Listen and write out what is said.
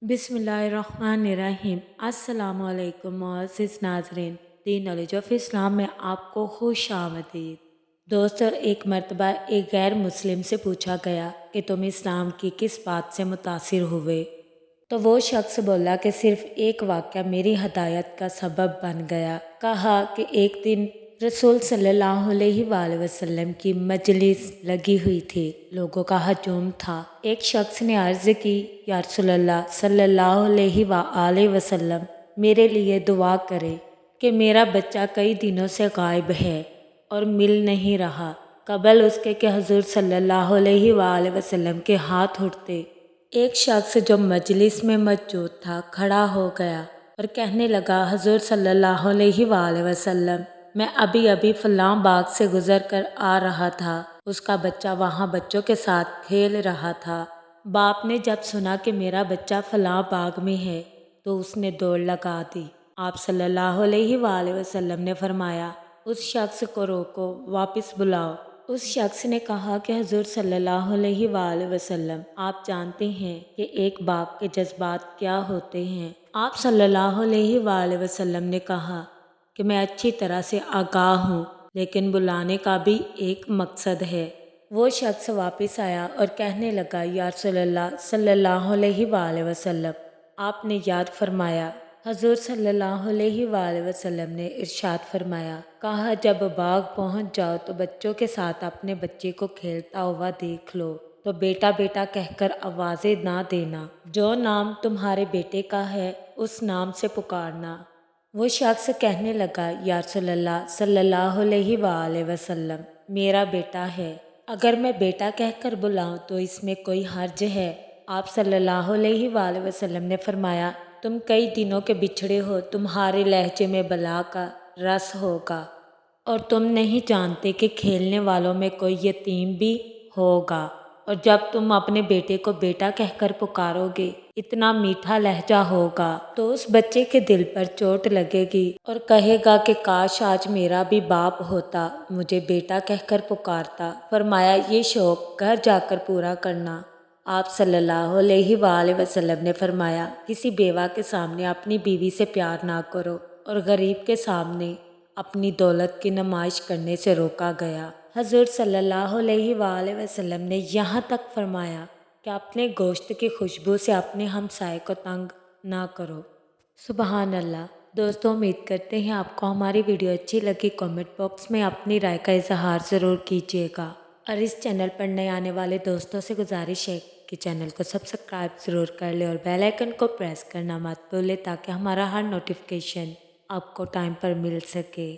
बिस्मिल्लाहिर्रहमानिर्रहीम। अस्सलाम वालेकुम मुअज़्ज़िज़ नाज़रीन, दी नॉलेज ऑफ इस्लाम में आपको खुश आमदीद। दोस्तों, एक मर्तबा एक गैर मुस्लिम से पूछा गया कि तुम इस्लाम की किस बात से मुतासिर हुए। तो वो शख्स बोला कि सिर्फ एक वाक़या मेरी हदायत का सबब बन गया। कहा कि एक दिन रसूल सल्लल्लाहु अलैहि वसल्लम की मजलिस लगी हुई थी, लोगों का हजूम था। एक शख्स ने अर्ज़ की, या रसूलल्लाह सल्लल्लाहु अलैहि वसल्लम, मेरे लिए दुआ करे कि मेरा बच्चा कई दिनों से गायब है और मिल नहीं रहा। कबल उसके कि हुज़ूर सल्लल्लाहु अलैहि वसल्लम के हाथ उठते। एक शख्स जो मजलिस में मौजूद था खड़ा हो गया और कहने लगा, हुज़ूर सल्लल्लाहु अलैहि वसल्लम, मैं अभी अभी फलां बाग से गुजर कर आ रहा था। उसका बच्चा वहाँ बच्चों के साथ खेल रहा था। बाप ने जब सुना कि मेरा बच्चा फलां बाग में है तो उसने दौड़ लगा दी। आप सल्लल्लाहु अलैहि वसल्लम ने फरमाया, उस शख्स को रोको, वापस बुलाओ। उस शख्स ने कहा कि हुज़ूर सल्लल्लाहु अलैहि वसल्लम, आप जानते हैं कि एक बाप के जज्बात क्या होते हैं। आप सल्लल्लाहु अलैहि वसल्लम ने कहा कि मैं अच्छी तरह से आगाह हूँ, लेकिन बुलाने का भी एक मकसद है। वो शख्स वापस आया और कहने लगा, या रसूलल्लाह सल्लल्लाहु अलैहि वसल्लम, आपने याद फरमाया। हजूर सल्लल्लाहु अलैहि वसल्लम ने इरशाद फरमाया, कहा, जब बाग पहुंच जाओ तो बच्चों के साथ अपने बच्चे को खेलता हुआ देख लो तो बेटा बेटा कहकर आवाज़ें ना देना। जो नाम तुम्हारे बेटे का है उस नाम से पुकारना। वो शख्स कहने लगा, या रसूलल्लाह सल्लल्लाहु अलैहि वसल्लम, मेरा बेटा है, अगर मैं बेटा कहकर बुलाऊं तो इसमें कोई हर्ज है। आप सल्लल्लाहु अलैहि वसल्लम ने फरमाया, तुम कई दिनों के बिछड़े हो, तुम्हारे लहजे में बला का रस होगा और तुम नहीं जानते कि खेलने वालों में कोई यतीम भी होगा। और जब तुम अपने बेटे को बेटा कहकर पुकारोगे, इतना मीठा लहजा होगा तो उस बच्चे के दिल पर चोट लगेगी और कहेगा कि काश आज मेरा भी बाप होता, मुझे बेटा कहकर पुकारता। फरमाया, ये शौक घर जाकर पूरा करना। आप सल्लल्लाहु अलैहि वसल्लम ने फरमाया, किसी बेवा के सामने अपनी बीवी से प्यार ना करो और गरीब के सामने अपनी दौलत की नुमाइश करने से रोका गया। हजूर सल्लल्लाहु अलैहि वसल्लम ने यहाँ तक फरमाया कि अपने गोश्त की खुशबू से अपने हमसाए को तंग ना करो। सुबहान अल्लाह। दोस्तों, उम्मीद करते हैं आपको हमारी वीडियो अच्छी लगी। कमेंट बॉक्स में अपनी राय का इजहार ज़रूर कीजिएगा और इस चैनल पर नए आने वाले दोस्तों से गुजारिश है कि चैनल को सब्सक्राइब ज़रूर कर ले और बेल आइकन को प्रेस करना मत भूलें ताकि हमारा हर नोटिफिकेशन आपको टाइम पर मिल सके।